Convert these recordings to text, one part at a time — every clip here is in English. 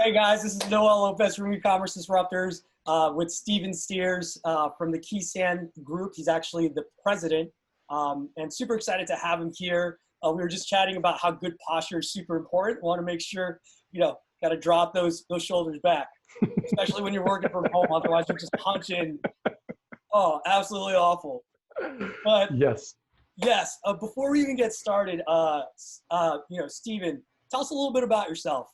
Hey guys, this is Noel Lopez from Ecommerce Disruptors with Steven Steers from the Keysan Group. He's actually the president, and super excited to have him here. We were just chatting about how good posture is super important. Want to make sure, got to drop those shoulders back, especially when you're working from home. Otherwise, you're just punching. Oh, absolutely awful. But yes. Before we even get started, Steven, tell us a little bit about yourself.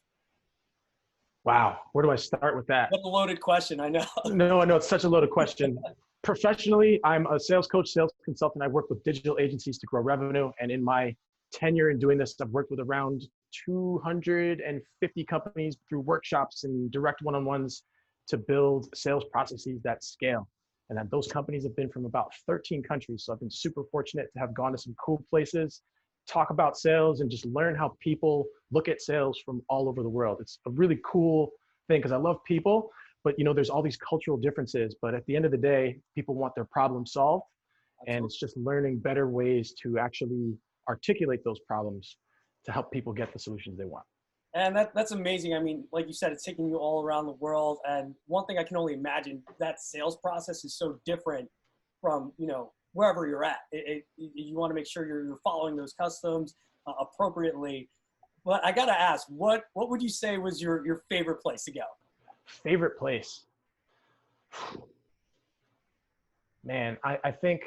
Wow. Where do I start with that? What a loaded question, I know. No, I know it's such a loaded question. Professionally, I'm a sales coach, sales consultant. I work with digital agencies to grow revenue. And in my tenure in doing this, I've worked with around 250 companies through workshops and direct one-on-ones to build sales processes that scale. And then those companies have been from about 13 countries. So I've been super fortunate to have gone to some cool places, talk about sales, and just learn how people look at sales from all over the world. It's a really cool thing because I love people, but there's all these cultural differences. But at the end of the day, people want their problem solved. Absolutely. And it's just learning better ways to actually articulate those problems to help people get the solutions they want. And that's amazing. I mean, like you said, it's taking you all around the world. And one thing I can only imagine, that sales process is so different from, wherever you're at. You want to make sure you're following those customs appropriately. But I got to ask, what would you say was your favorite place to go? Favorite place? Man, I think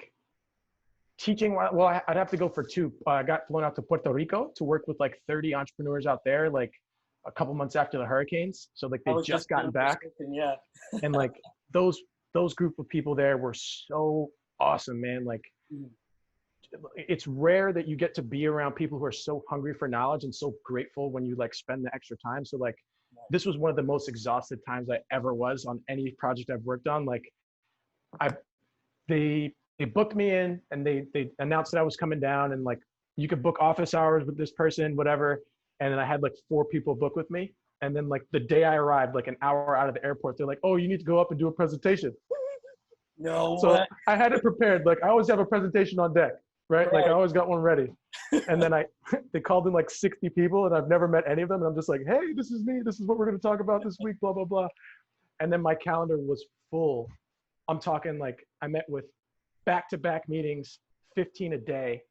teaching, well, I'd have to go for two. I got flown out to Puerto Rico to work with like 30 entrepreneurs out there, like a couple months after the hurricanes. So like they've just gotten back. Yeah. And like those group of people there were so awesome, man. Like it's rare that you get to be around people who are so hungry for knowledge and so grateful when you like spend the extra time. So like this was one of the most exhausted times I ever was on any project I've worked on. Like they booked me in and they announced that I was coming down, and like you could book office hours with this person, whatever. And then I had like 4 people book with me. And then like the day I arrived, like an hour out of the airport, they're like, "Oh, you need to go up and do a presentation." No. So I had it prepared. Like I always have a presentation on deck, right? Like I always got one ready. And then they called in like 60 people and I've never met any of them. And I'm just like, "Hey, this is me. This is what we're going to talk about this week, blah, blah, blah." And then my calendar was full. I'm talking like I met with back-to-back meetings, 15 a day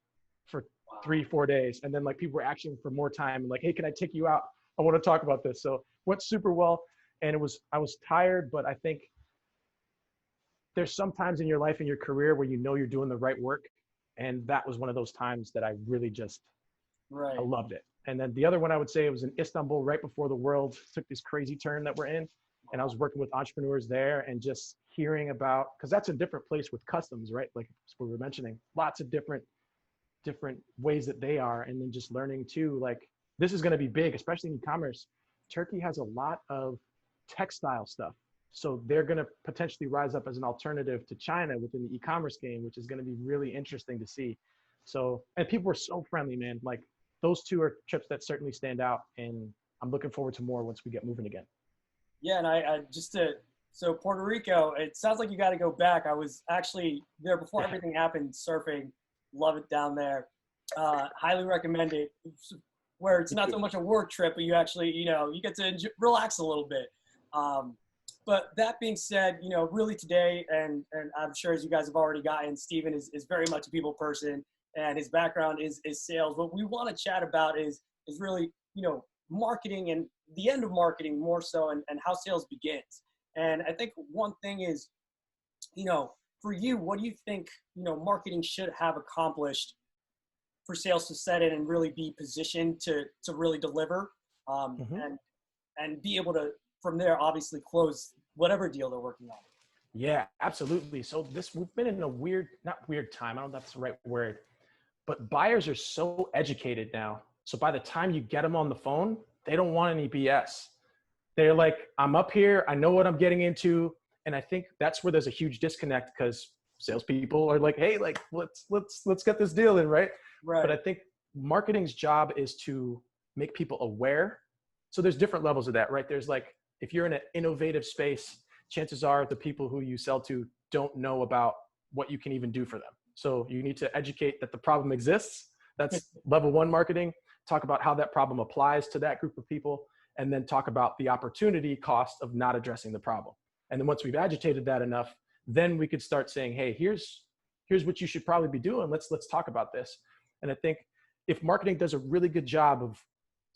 for 3-4 days. And then like people were asking for more time and like, "Hey, can I take you out? I want to talk about this." So went super well. And I was tired, but I think there's some times in your life, in your career, where you're doing the right work. And that was one of those times that I really just, I loved it. And then the other one I would say, it was in Istanbul right before the world took this crazy turn that we're in. And I was working with entrepreneurs there and just hearing about, because that's a different place with customs, right? Like we were mentioning, lots of different ways that they are. And then just learning too, like this is going to be big, especially in e-commerce. Turkey has a lot of textile stuff. So they're going to potentially rise up as an alternative to China within the e-commerce game, which is going to be really interesting to see. So, and people were so friendly, man. Like those two are trips that certainly stand out, and I'm looking forward to more once we get moving again. Yeah, and so Puerto Rico, it sounds like you got to go back. I was actually there before everything happened, surfing. Love it down there. Highly recommend it. Where it's not so much a work trip, but you actually, you get to relax a little bit. But that being said, really today, and I'm sure as you guys have already gotten, Steven is very much a people person, and his background is sales. What we want to chat about is really, marketing and the end of marketing more so, and how sales begins. And I think one thing is, for you, what do you think, marketing should have accomplished for sales to set in and really be positioned to really deliver, and be able to, from there, obviously close whatever deal they're working on? Yeah, absolutely. So we've been in a not weird time. I don't know if that's the right word, but buyers are so educated now. So by the time you get them on the phone, they don't want any BS. They're like, "I'm up here. I know what I'm getting into." And I think that's where there's a huge disconnect, because salespeople are like, "Hey, like let's get this deal in," right? But I think marketing's job is to make people aware. So there's different levels of that, right? There's like, if you're in an innovative space, chances are the people who you sell to don't know about what you can even do for them. So you need to educate that the problem exists. That's level 1 marketing. Talk about how that problem applies to that group of people. and then talk about the opportunity cost of not addressing the problem. And then once we've agitated that enough, then we could start saying, hey, here's what you should probably be doing. Let's talk about this. And I think if marketing does a really good job of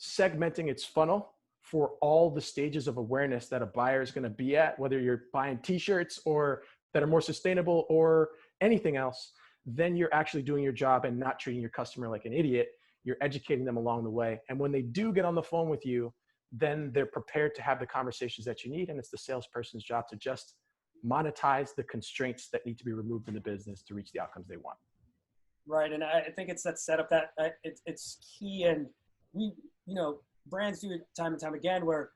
segmenting its funnel for all the stages of awareness that a buyer is going to be at, whether you're buying t-shirts or that are more sustainable or anything else, then you're actually doing your job and not treating your customer like an idiot. You're educating them along the way. And when they do get on the phone with you, then they're prepared to have the conversations that you need. And it's the salesperson's job to just monetize the constraints that need to be removed in the business to reach the outcomes they want. Right. And I think it's that setup that it's key. And brands do it time and time again, where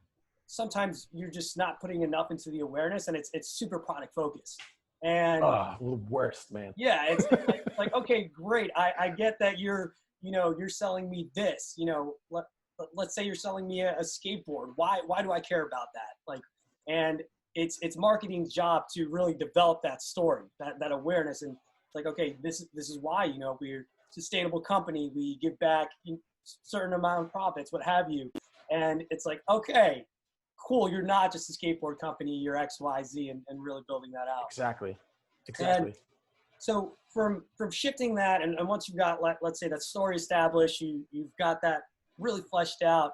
sometimes you're just not putting enough into the awareness, and it's super product focused. And the worst, man. Yeah. It's like, okay, great. I get that you're selling me this, let's say you're selling me a skateboard. Why do I care about that? And it's marketing's job to really develop that story, that awareness. And it's like, okay, this is why, we're a sustainable company. We give back a certain amount of profits, what have you. And it's like, okay, cool. You're not just a skateboard company, you're X, Y, Z, and really building that out. Exactly. And so from shifting that, and once you've got, let's say that story established, you've got that really fleshed out,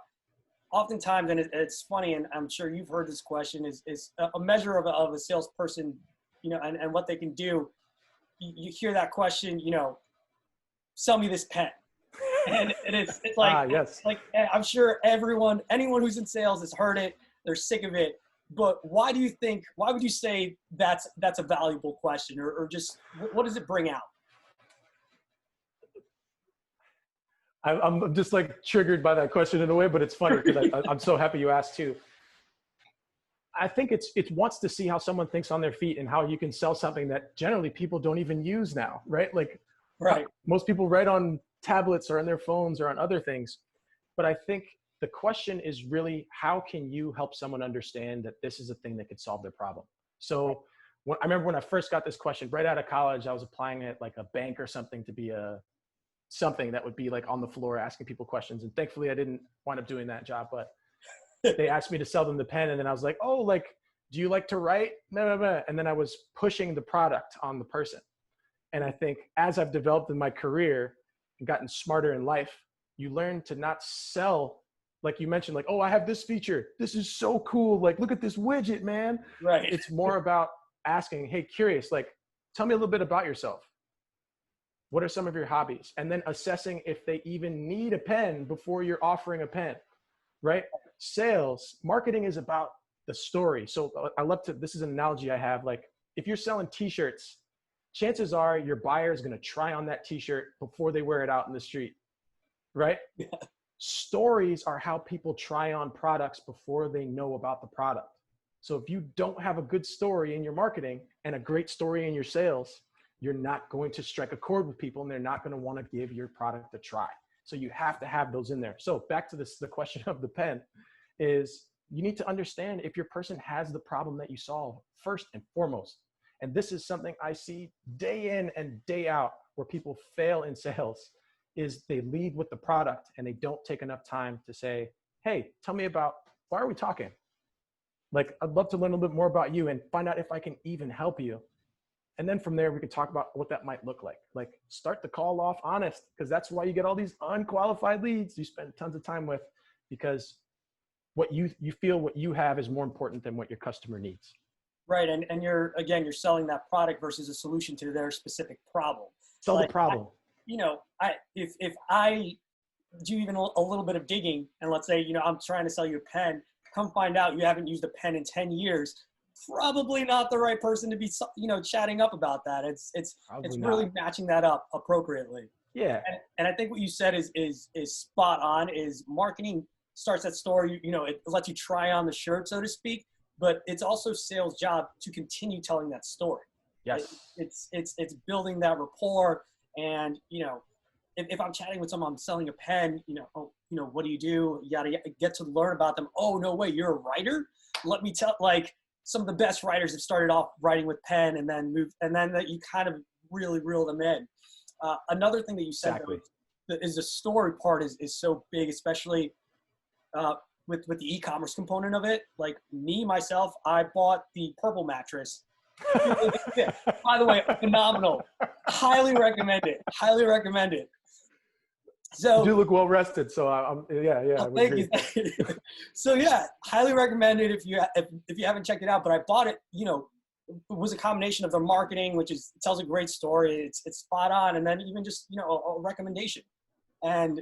oftentimes, and it's funny, and I'm sure you've heard this question, is a measure of a salesperson, and what they can do. You hear that question, sell me this pen. And it's like, yes. Like, I'm sure anyone who's in sales has heard it. They're sick of it. But why would you say that's a valuable question, or just what does it bring out? I'm just like triggered by that question in a way, but it's funny because I'm so happy you asked too. I think it wants to see how someone thinks on their feet and how you can sell something that generally people don't even use now, right? Right. Most people write on tablets or on their phones or on other things. But I think the question is really, how can you help someone understand that this is a thing that could solve their problem? So I remember when I first got this question right out of college, I was applying at like a bank or something to be something that would be like on the floor asking people questions. And thankfully I didn't wind up doing that job, but they asked me to sell them the pen. And then I was like, oh, do you like to write? And then I was pushing the product on the person. And I think as I've developed in my career and gotten smarter in life, you learn to not sell, like you mentioned, like, oh, I have this feature. This is so cool. Like, look at this widget, man. Right. It's more about asking, hey, curious, tell me a little bit about yourself. What are some of your hobbies? And then assessing if they even need a pen before you're offering a pen, right? Marketing is about the story. So this is an analogy I have. Like, if you're selling t-shirts, chances are your buyer is going to try on that t-shirt before they wear it out in the street, right? Yeah. Stories are how people try on products before they know about the product. So if you don't have a good story in your marketing and a great story in your sales, you're not going to strike a chord with people, and they're not going to want to give your product a try. So you have to have those in there. So back to the question of the pen is, you need to understand if your person has the problem that you solve first and foremost. And this is something I see day in and day out where people fail in sales, is they lead with the product and they don't take enough time to say, hey, tell me about, why are we talking? Like, I'd love to learn a little bit more about you and find out if I can even help you. And then from there, we can talk about what that might look like. Like, start the call off honest, because that's why you get all these unqualified leads you spend tons of time with, because what you feel what you have is more important than what your customer needs. Right. And you're selling that product versus a solution to their specific problem. Sell the problem. If I do even a little bit of digging, and let's say, I'm trying to sell you a pen, come find out you haven't used a pen in 10 years, probably not the right person to be, chatting up about that. It's really matching that up appropriately. Yeah. And I think what you said is spot on. Is marketing starts that story, it lets you try on the shirt, so to speak, but it's also sales job to continue telling that story. Yes. It's building that rapport. And, if I'm chatting with someone, I'm selling a pen, what do? You gotta get to learn about them. Oh, no way, you're a writer? Let me tell, some of the best writers have started off writing with pen and then that you kind of really reel them in. Another thing that you said, exactly, though, is the story part is so big, especially with the e-commerce component of it, like myself, I bought the purple mattress. Really good fit. By the way, phenomenal. Highly recommend it. Highly recommend it. So you do look well rested. So I would thank agree. you. So yeah, highly recommend it if you haven't checked it out. But I bought it, it was a combination of their marketing, which tells a great story. It's spot on, and then even just a recommendation, and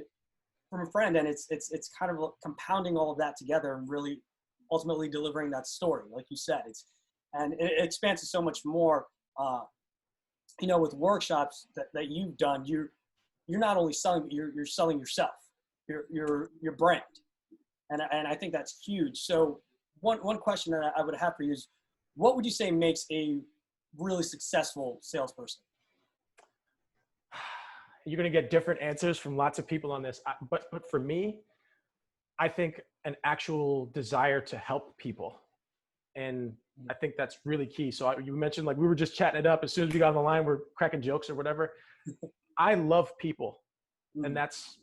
from a friend, and it's kind of compounding all of that together and really ultimately delivering that story, like you said. And it expands to so much more. With workshops that you've done, you're not only selling, but you're selling yourself, your brand, and I think that's huge. So one question that I would have for you is, what would you say makes a really successful salesperson? You're going to get different answers from lots of people on this. But for me, I think an actual desire to help people. And I think that's really key. So you mentioned, like, we were just chatting it up. As soon as we got on the line, we're cracking jokes or whatever. I love people, and that's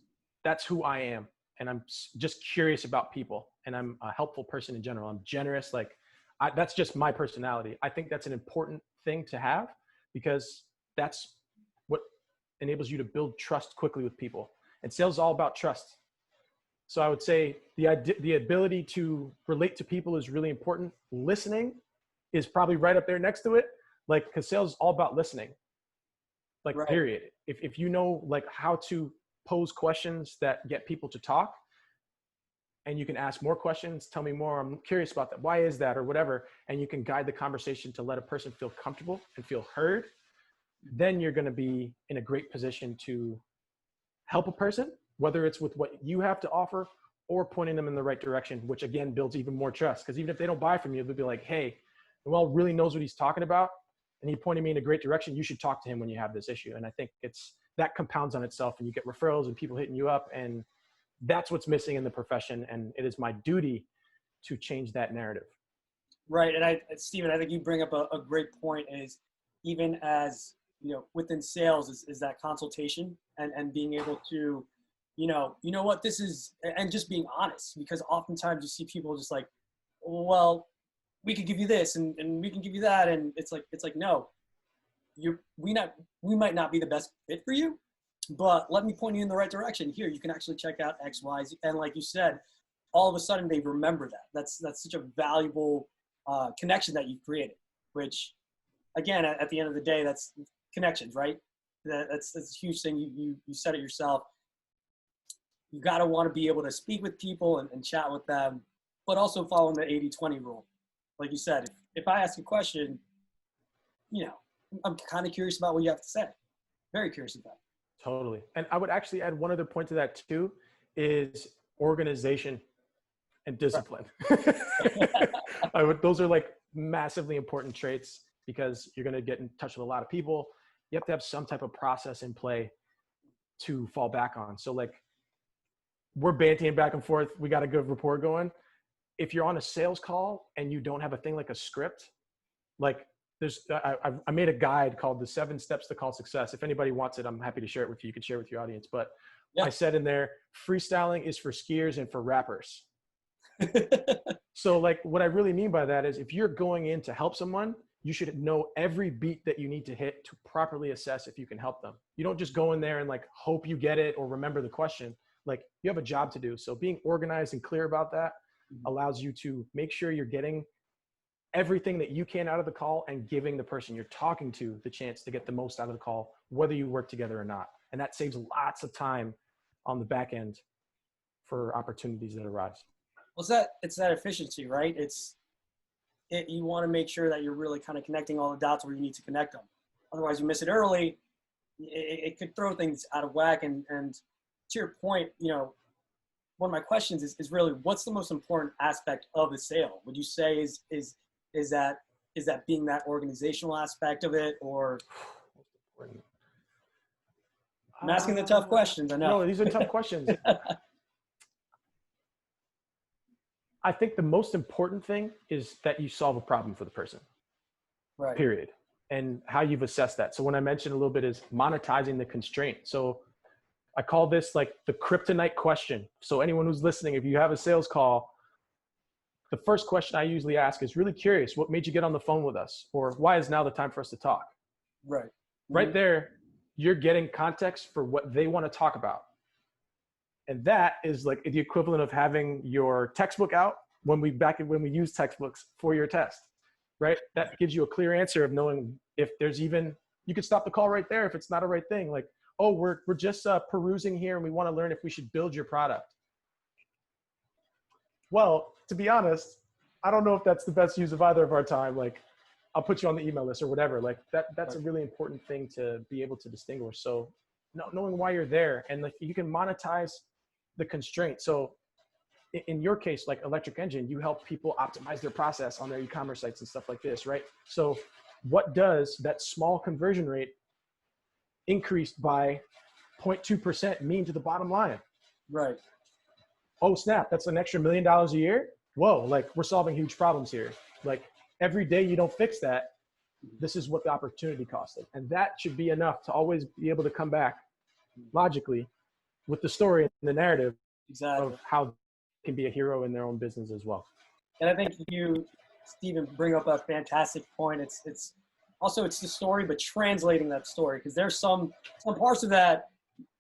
who I am. And I'm just curious about people, and I'm a helpful person in general. I'm generous. Like, that's just my personality. I think that's an important thing to have, because that's what enables you to build trust quickly with people. And sales is all about trust. So I would say the ability to relate to people is really important. Listening is probably right up there next to it. Like, because sales is all about listening. Like, right. Period. If you know, like, how to pose questions that get people to talk, and you can ask more questions, tell me more, I'm curious about that, why is that, or whatever, and you can guide the conversation to let a person feel comfortable and feel heard, then you're going to be in a great position to help a person, whether it's with what you have to offer or pointing them in the right direction, which again builds even more trust. Because even if they don't buy from you, they'll be like, hey, Noel really knows what he's talking about, and he pointed me in a great direction. You should talk to him when you have this issue. And I think that compounds on itself, and you get referrals and people hitting you up, and that's what's missing in the profession. And it is my duty to change that narrative. Right. And Stephen, I think you bring up a great point, is even as, within sales is that consultation and being able to, what this is, and just being honest, because oftentimes you see people just like, well, we could give you this and we can give you that. And it's like, no, we might not be the best fit for you, but let me point you in the right direction. Here, you can actually check out X, Y, Z. And like you said, all of a sudden they remember that. That's such a valuable connection that you've created, which again, at the end of the day, that's connections, right? That's a huge thing. You said it yourself. You got to want to be able to speak with people and chat with them, but also following the 80-20 rule. Like you said, if I ask a question, I'm kind of curious about what you have to say. Very curious about it. Totally. And I would actually add one other point to that too, is organization and discipline. Right. Those are like massively important traits, because you're going to get in touch with a lot of people. You have to have some type of process in play to fall back on. So like, we're banting back and forth. We got a good rapport going. If you're on a sales call and you don't have a thing like a script, like I made a guide called the 7 Steps to Call Success. If anybody wants it, I'm happy to share it with you. You can share it with your audience. But yeah. I said in there, freestyling is for skiers and for rappers. So like, what I really mean by that is, if you're going in to help someone, you should know every beat that you need to hit to properly assess if you can help them. You don't just go in there and like hope you get it or remember the question. Like, you have a job to do. So being organized and clear about that allows you to make sure you're getting everything that you can out of the call, and giving the person you're talking to the chance to get the most out of the call, whether you work together or not. And that saves lots of time on the back end for opportunities that arise. Well, it's that efficiency, right? You want to make sure that you're really kind of connecting all the dots where you need to connect them. Otherwise, you miss it early. It could throw things out of whack. And to your point, one of my questions is really, what's the most important aspect of a sale? Would you say is that being that organizational aspect of it, or? I'm asking the tough questions. I know. No, these are tough questions. I think the most important thing is that you solve a problem for the person. Right. Period. And how you've assessed that. So when I mentioned a little bit is monetizing the constraint. So I call this like the kryptonite question. So anyone who's listening, if you have a sales call, the first question I usually ask is really curious, what made you get on the phone with us? Or why is now the time for us to talk? Right. Right there, you're getting context for what they want to talk about. And that is like the equivalent of having your textbook out when we use textbooks for your test, right? That gives you a clear answer of knowing if there's even, you could stop the call right there if it's not a right thing. Like, oh, we're just perusing here and we want to learn if we should build your product. Well, to be honest, I don't know if that's the best use of either of our time. Like, I'll put you on the email list or whatever. Like that's a really important thing to be able to distinguish. So knowing why you're there, and like you can monetize the constraint. So in your case, like Electric Engine, you help people optimize their process on their e-commerce sites and stuff like this, right? So what does that small conversion rate increased by 0.2% mean to the bottom line? Right. Oh snap, that's an extra $1 million a year. Whoa, like we're solving huge problems here. Like every day you don't fix that, this is what the opportunity costed. And that should be enough to always be able to come back logically with the story and the narrative of how they can be a hero in their own business as well. And I think you, Stephen, bring up a fantastic point. It's also the story, but translating that story, because there's some parts of that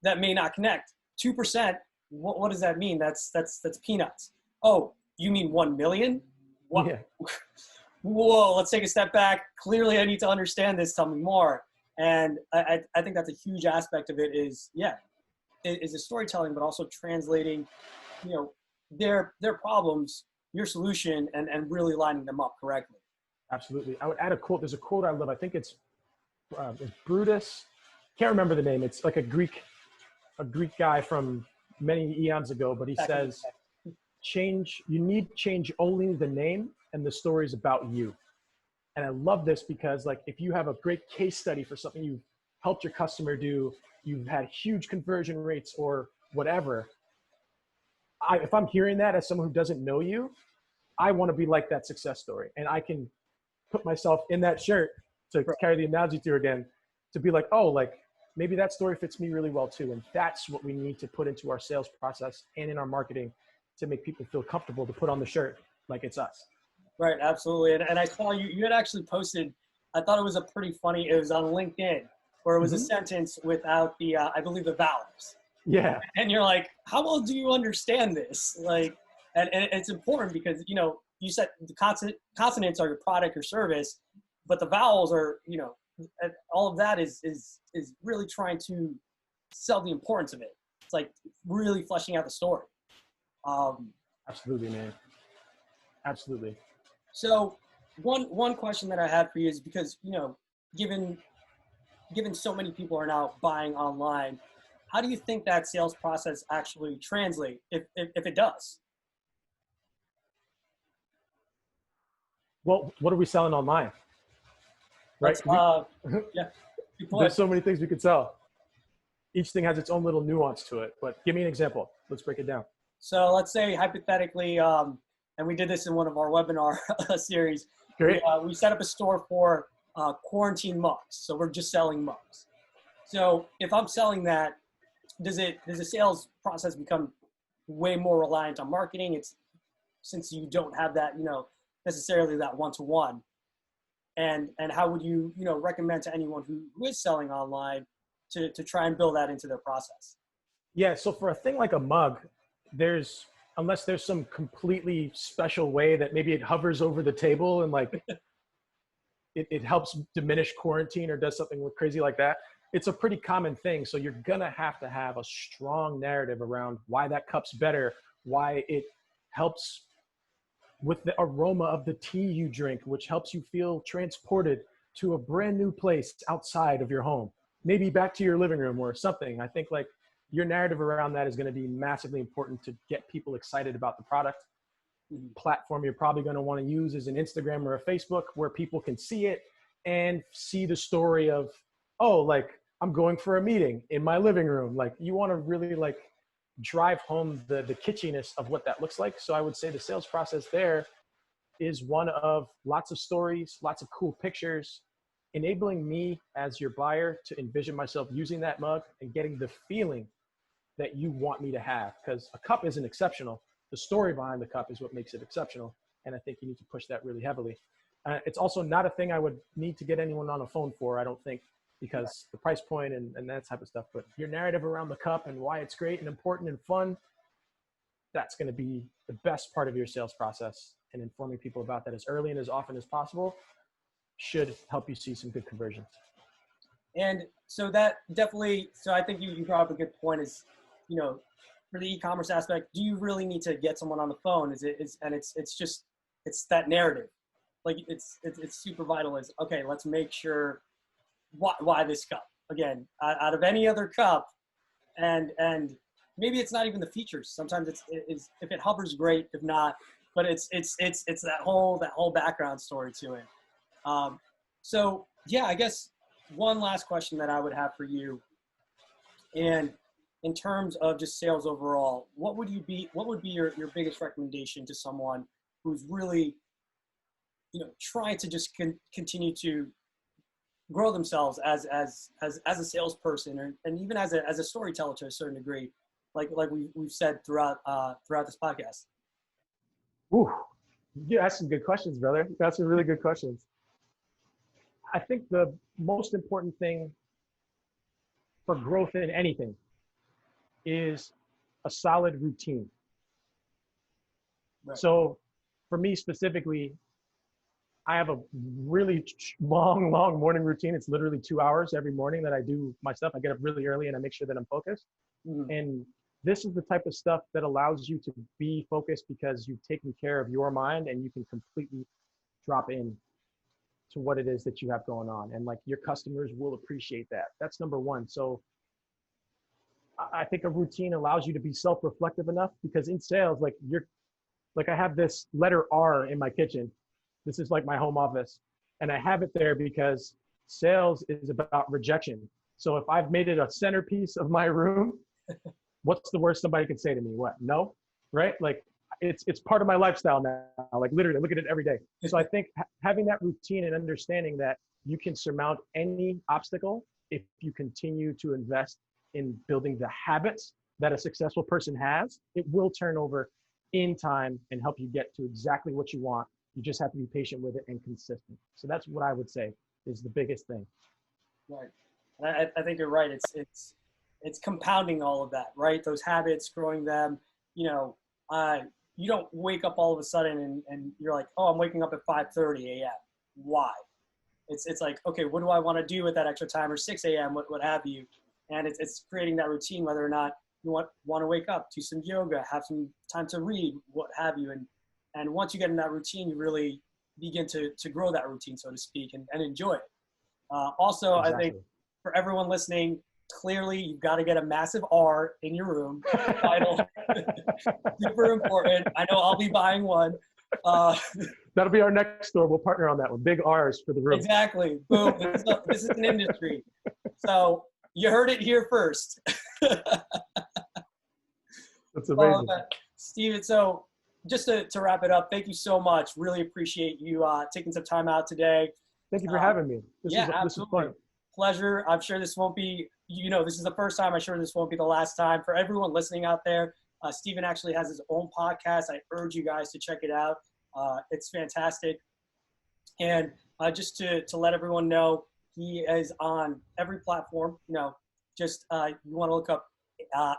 may not connect. 2%. What does that mean? That's peanuts. Oh, you mean 1 million? What? Yeah. Whoa, let's take a step back. Clearly, I need to understand this. Tell me more. And I think that's a huge aspect of it is the storytelling, but also translating, their problems, your solution, and really lining them up correctly. Absolutely. I would add a quote. There's a quote I love. I think it's Brutus. Can't remember the name. It's like a Greek guy from many eons ago, but he says, you need change only the name and the stories about you. And I love this because like, if you have a great case study for something you've helped your customer do, you've had huge conversion rates or whatever. If I'm hearing that as someone who doesn't know you, I want to be like that success story. And I can put myself in that shirt to carry the analogy to again, to be like, oh, like maybe that story fits me really well too. And that's what we need to put into our sales process and in our marketing to make people feel comfortable to put on the shirt like it's us. Right, absolutely. And I saw you had actually posted, I thought it was it was on LinkedIn, where it was a sentence without the, I believe the vowels. Yeah. And you're like, how well do you understand this? Like, and it's important because, you said the consonants are your product or service, but the vowels are, all of that is really trying to sell the importance of it. It's like really fleshing out the story. Absolutely, man. Absolutely. So one question that I had for you is because, given so many people are now buying online, how do you think that sales process actually translate if it does? Well, what are we selling online? Right? Yeah. There's so many things we could sell. Each thing has its own little nuance to it, but give me an example. Let's break it down. So let's say hypothetically, and we did this in one of our webinar series. Great. We set up a store for quarantine mugs. So we're just selling mugs. So if I'm selling that, does the sales process become way more reliant on marketing? It's since you don't have that, necessarily that one-to-one. And how would you, recommend to anyone who is selling online to try and build that into their process? Yeah. So for a thing like a mug, unless there's some completely special way that maybe it hovers over the table and like it helps diminish quarantine or does something crazy like that. It's a pretty common thing. So you're going to have a strong narrative around why that cup's better, why it helps with the aroma of the tea you drink, which helps you feel transported to a brand new place outside of your home, maybe back to your living room or something. I think like your narrative around that is going to be massively important to get people excited about the product. Platform you're probably going to want to use is an Instagram or a Facebook where people can see it and see the story of, oh, like I'm going for a meeting in my living room. Like you want to really like drive home the kitschiness of what that looks like. So I would say the sales process there is one of lots of stories, lots of cool pictures, enabling me as your buyer to envision myself using that mug and getting the feeling that you want me to have? Because a cup isn't exceptional. The story behind the cup is what makes it exceptional. And I think you need to push that really heavily. It's also not a thing I would need to get anyone on a phone for, I don't think, because the price point and that type of stuff. But your narrative around the cup and why it's great and important and fun, that's going to be the best part of your sales process. And informing people about that as early and as often as possible should help you see some good conversions. And so that definitely, so I think you brought up a good point is, you know, for the e-commerce aspect, do you really need to get someone on the phone? It's that narrative. Like it's super vital is, okay, let's make sure why this cup again, out of any other cup. And maybe it's not even the features. Sometimes it's if it hovers great, if not, but it's that whole background story to it. So yeah, I guess one last question that I would have for you, and in terms of just sales overall, what would be your biggest recommendation to someone who's really, you know, trying to just continue to grow themselves as a salesperson, and even as a storyteller to a certain degree, like we've said throughout this podcast? Ooh, yeah, that's some good questions, brother. That's some really good questions. I think the most important thing for growth in anything is a solid routine. Right. So for me specifically, I have a really long morning routine. It's literally 2 hours every morning that I do my stuff. I get up really early and I make sure that I'm focused. Mm-hmm. And this is the type of stuff that allows you to be focused because you've taken care of your mind and you can completely drop in to what it is that you have going on. And like your customers will appreciate that. That's number one. So I think a routine allows you to be self-reflective enough, because in sales, like I have this letter R in my kitchen. This is like my home office. And I have it there because sales is about rejection. So if I've made it a centerpiece of my room, what's the worst somebody could say to me? What? No, right? Like it's part of my lifestyle now. Like literally, I look at it every day. So I think having that routine and understanding that you can surmount any obstacle if you continue to invest in building the habits that a successful person has, it will turn over in time and help you get to exactly what you want. You just have to be patient with it and consistent. So that's what I would say is the biggest thing. Right. And I think you're right. It's compounding all of that, right? Those habits, growing them, you know, you don't wake up all of a sudden and you're like, oh, I'm waking up at 5:30 a.m. Why? It's like, okay, what do I want to do with that extra time, or 6 a.m., what have you? And it's creating that routine, whether or not you want to wake up, do some yoga, have some time to read, what have you. And once you get in that routine, you really begin to grow that routine, so to speak, and enjoy it. Also, exactly. I think for everyone listening, clearly you've got to get a massive R in your room. Title. Super important. I know I'll be buying one. That'll be our next store. We'll partner on that one. Big R's for the room. Exactly. Boom. This is an industry. So you heard it here first. That's amazing. Steven, so just to wrap it up, thank you so much. Really appreciate you taking some time out today. Thank you for having me. This is fun. Pleasure. I'm sure this won't be, this is the first time. I'm sure this won't be the last time. For everyone listening out there, Steven actually has his own podcast. I urge you guys to check it out. It's fantastic. And just to let everyone know, he is on every platform. Just you want to look up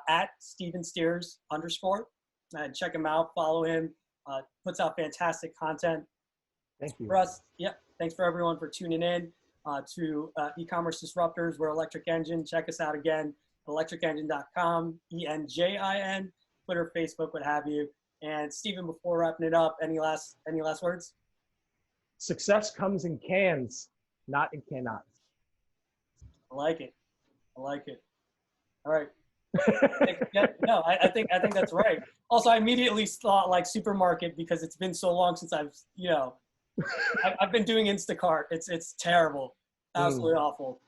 at Steven Steers _ and check him out. Follow him. Puts out fantastic content. Thank you. For us, thanks for everyone for tuning in to Ecommerce Disruptors. We're Electric Engine. Check us out again, electricengine.com, ENJIN, Twitter, Facebook, what have you. And Steven, before wrapping it up, any last words? Success comes in cans, not in cannots. I like it. All right. No, I think that's right. Also, I immediately thought like supermarket because it's been so long since I've been doing Instacart. It's terrible, absolutely awful.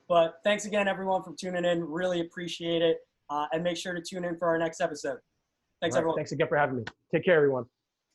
But thanks again, everyone, for tuning in. Really appreciate it. And make sure to tune in for our next episode. Thanks, everyone. Thanks again for having me. Take care, everyone.